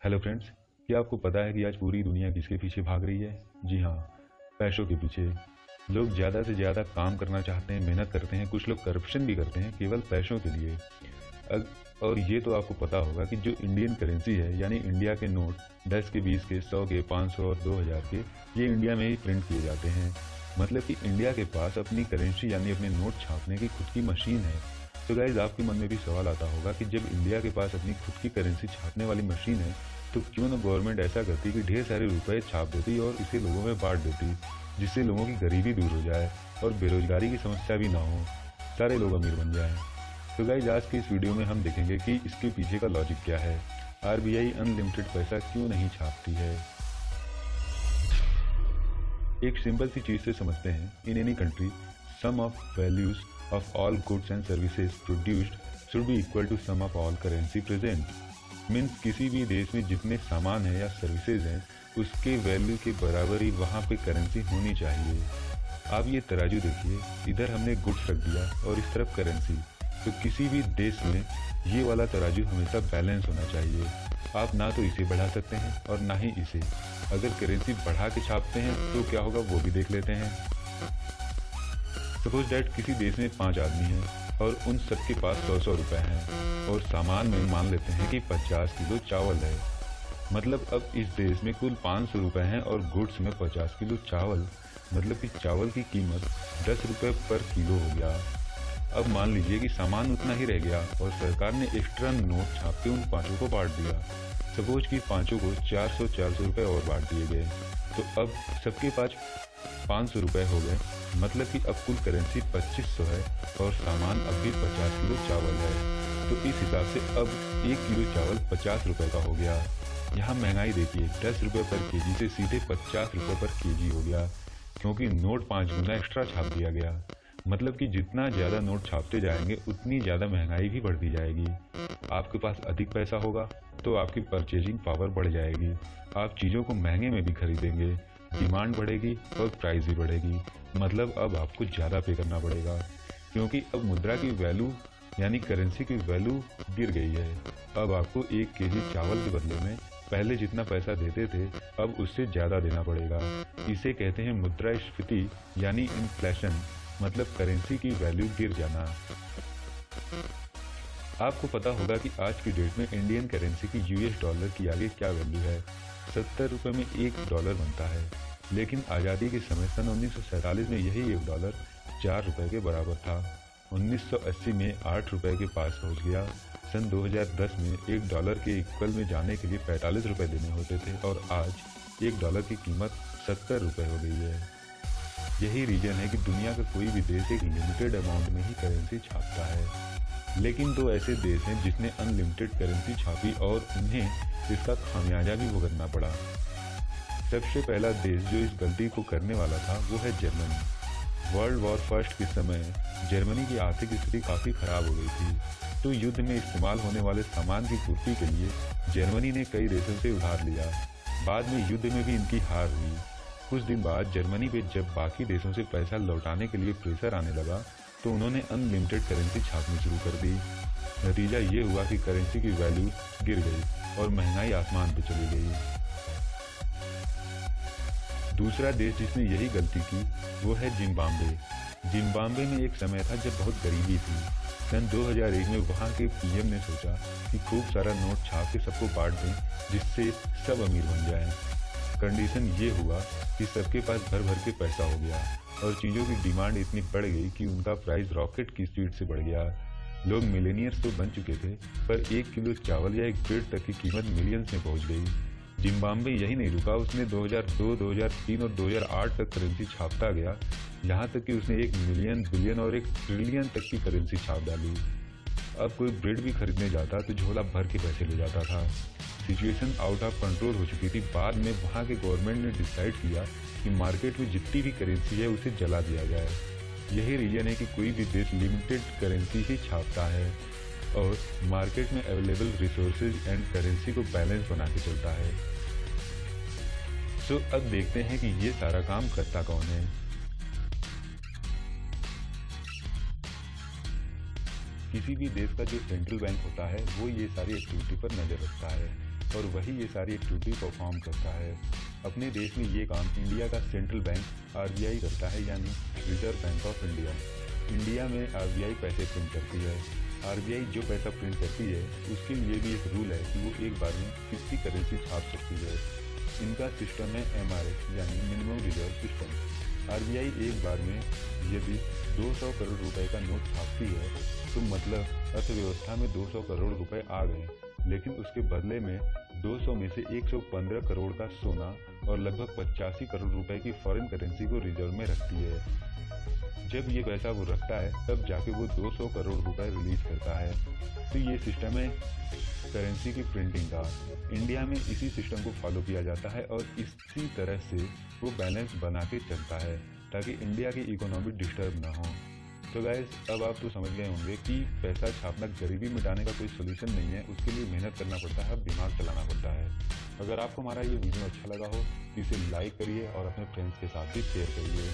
Hello friends, क्या आपको पता है कि आज पूरी दुनिया किसके पीछे भाग रही है? जी हाँ, पैसों के पीछे। लोग ज़्यादा से ज़्यादा काम करना चाहते हैं, मेहनत करते हैं, कुछ लोग करप्शन भी करते हैं केवल पैसों के लिए। और ये तो आपको पता होगा कि जो इंडियन करेंसी है यानी इंडिया के नोट 10 के, 20 के, 100 के, 500 और 2000 के, ये इंडिया में ही प्रिंट किए जाते हैं। मतलब कि इंडिया के पास अपनी करेंसी यानी अपने नोट छापने की खुद की मशीन है। तो गाइज आपके मन में भी सवाल आता होगा कि जब इंडिया के पास अपनी खुद की करेंसी छापने वाली मशीन है तो क्यों ना गवर्नमेंट ऐसा करती कि ढेर सारे रुपए छाप देती और इसे लोगों में बांट देती, जिससे लोगों की गरीबी दूर हो जाए और बेरोजगारी की समस्या भी ना हो, सारे लोग अमीर बन जाएं। तो गाइज आज के इस वीडियो में हम देखेंगे कि इसके पीछे का लॉजिक क्या है। आरबीआई अनलिमिटेड पैसा क्यों नहीं छापती है। एक सिंपल सी चीज से समझते हैं। In any country sum of values of all goods and services produced should be equal to sum of all currency present. Means किसी भी देश में जितने सामान है या सर्विसेज हैं उसके वैल्यू के बराबर ही वहाँ पे करेंसी होनी चाहिए। आप ये तराजू देखिए, इधर हमने गुड्स रख दिया और इस तरफ करेंसी। तो किसी भी देश में ये वाला तराजू हमेशा बैलेंस होना चाहिए। आप ना तो इसे बढ़ा सकते हैं और ना ही इसे। अगर करेंसी बढ़ा के छापते हैं तो क्या होगा वो भी देख लेते हैं। सपोज डैट किसी देश में 5 आदमी हैं और उन सबके पास 100 रुपए हैं और सामान में मान लेते हैं कि 50 किलो चावल है। मतलब अब इस देश में कुल 500 रुपए हैं और गुड्स में 50 किलो चावल, मतलब कि चावल की कीमत 10 रुपए पर किलो हो गया। अब मान लीजिए कि सामान उतना ही रह गया और सरकार ने एक्स्ट्रा नोट छाप के उन पांचों को बांट दिया। सपोज कि पांचों को 400 रुपए और बांट दिए गए, तो अब सबके पास 500 रुपए हो गए। मतलब कि अब कुल करेंसी 2500 है और सामान अब भी 50 किलो चावल है। तो इस हिसाब से अब 1 किलो चावल 50 रुपए का हो गया। यहाँ महंगाई देखिए, 10 रुपए पर केजी से सीधे 50 रुपए पर केजी हो गया, क्योंकि नोट 5 गुना एक्स्ट्रा छाप दिया गया। मतलब कि जितना ज़्यादा नोट छापते जाएंगे उतनी ज़्यादा महंगाई भी बढ़ती जाएगी। आपके पास अधिक पैसा होगा तो आपकी परचेजिंग पावर बढ़ जाएगी, आप चीज़ों को महंगे में भी खरीदेंगे, डिमांड बढ़ेगी और प्राइस भी बढ़ेगी। मतलब अब आपको ज़्यादा पे करना पड़ेगा, क्योंकि अब मुद्रा की वैल्यू यानी करेंसी की वैल्यू गिर गई है। अब आपको 1 केजी चावल के बदले में पहले जितना पैसा देते थे अब उससे ज़्यादा देना पड़ेगा। इसे कहते हैं मुद्रास्फीति यानी इन्फ्लेशन, मतलब करेंसी की वैल्यू गिर जाना। आपको पता होगा कि आज की डेट में इंडियन करेंसी की यूएस डॉलर की आगे क्या वैल्यू है। 70 रुपये में 1 डॉलर बनता है, लेकिन आज़ादी के समय सन 1947 में यही 1 डॉलर 4 रुपये के बराबर था। 1980 में 8 रुपये के पास पहुंच गया। सन 2010 में 1 डॉलर के इक्वल में जाने के लिए 45 रुपये देने होते थे और आज 1 डॉलर की कीमत 70 रुपये हो गई है। यही रीजन है कि दुनिया का कोई भी देश एक लिमिटेड अमाउंट में ही करेंसी छापता है। लेकिन 2 ऐसे देश हैं जिसने अनलिमिटेड करेंसी छापी और उन्हें इसका खामियाजा भी भुगतना पड़ा। सबसे पहला देश जो इस गलती को करने वाला था वो है जर्मनी। वर्ल्ड वॉर फर्स्ट के समय जर्मनी की आर्थिक स्थिति काफ़ी खराब हो गई थी, तो युद्ध में इस्तेमाल होने वाले सामान की पूर्ति के लिए जर्मनी ने कई देशों से उधार लिया। बाद में युद्ध में भी इनकी हार हुई। कुछ दिन बाद जर्मनी पे जब बाकी देशों से पैसा लौटाने के लिए प्रेशर आने लगा तो उन्होंने अनलिमिटेड करेंसी छापनी शुरू कर दी। नतीजा ये हुआ कि करेंसी की वैल्यू गिर गई और महंगाई आसमान पर चली गई। दूसरा देश जिसने यही गलती की वो है जिम्बाब्वे। जिम्बाब्वे में एक समय था जब बहुत गरीबी थी। सन 2001 में वहाँ के पीएम ने सोचा कि खूब सारा नोट छाप के सबको बांट दें जिससे सब अमीर बन जाएं। कंडीशन ये हुआ कि सबके पास भर भर के पैसा हो गया और चीज़ों की डिमांड इतनी बढ़ गई कि उनका प्राइस रॉकेट की स्पीड से बढ़ गया। लोग मिलेनियर्स तो बन चुके थे, पर 1 किलो चावल या 1 ब्रेड तक की कीमत मिलियंस में पहुंच गई। जिम्बाब्वे यही नहीं रुका, उसने 2002, 2003 और 2008 तक करेंसी छापता गया, यहाँ तक कि उसने 1 मिलियन, बिलियन और 1 ट्रिलियन तक की करेंसी छाप डाली। अब कोई ब्रेड भी खरीदने जाता तो झोला भर के पैसे ले जाता था। सिचुएशन आउट ऑफ कंट्रोल हो चुकी थी। बाद में वहाँ के गवर्नमेंट ने डिसाइड किया कि मार्केट में जितनी भी करेंसी है उसे जला दिया जाए। यही रीजन है कि कोई भी देश लिमिटेड करेंसी ही छापता है और मार्केट में अवेलेबल रिसोर्सेज एंड करेंसी को बैलेंस बना के चलता है। सो अब देखते हैं कि ये सारा काम करता कौन है। किसी भी देश का जो सेंट्रल बैंक होता है वो ये सारी एक्टिविटी पर नजर रखता है। और वही ये सारी एक्टिविटी परफॉर्म करता है। अपने देश में ये काम इंडिया का सेंट्रल बैंक आरबीआई करता है, यानी reserve bank of India. India में आरबीआई पैसे प्रिंट करती है। आरबीआई जो पैसा प्रिंट करती है उसके लिए भी एक रूल है कि वो एक बार में कितनी करेंसी छाप सकती है। इनका सिस्टम है MRS यानी मिनिमम रिजर्व सिस्टम। आरबीआई एक बार में यदि 200 करोड़ रुपए का नोट छापती है तो मतलब अर्थव्यवस्था में 200 करोड़ रुपए आ गए, लेकिन उसके बदले में 200 में से 115 करोड़ का सोना और लगभग 85 करोड़ रुपए की फॉरेन करेंसी को रिजर्व में रखती है। जब ये पैसा वो रखता है तब जाके वो 200 करोड़ रुपए रिलीज करता है। तो ये सिस्टम है करेंसी की प्रिंटिंग का। इंडिया में इसी सिस्टम को फॉलो किया जाता है और इसी तरह से वो बैलेंस बना के चलता है ताकि इंडिया की इकोनॉमी डिस्टर्ब ना हो। तो गाइस, अब आप तो समझ गए होंगे कि पैसा छापना गरीबी मिटाने का कोई सोल्यूशन नहीं है, उसके लिए मेहनत करना पड़ता है, दिमाग चलाना पड़ता है। अगर आपको हमारा ये वीडियो अच्छा लगा हो तो इसे लाइक करिए और अपने फ्रेंड्स के साथ भी शेयर करिए।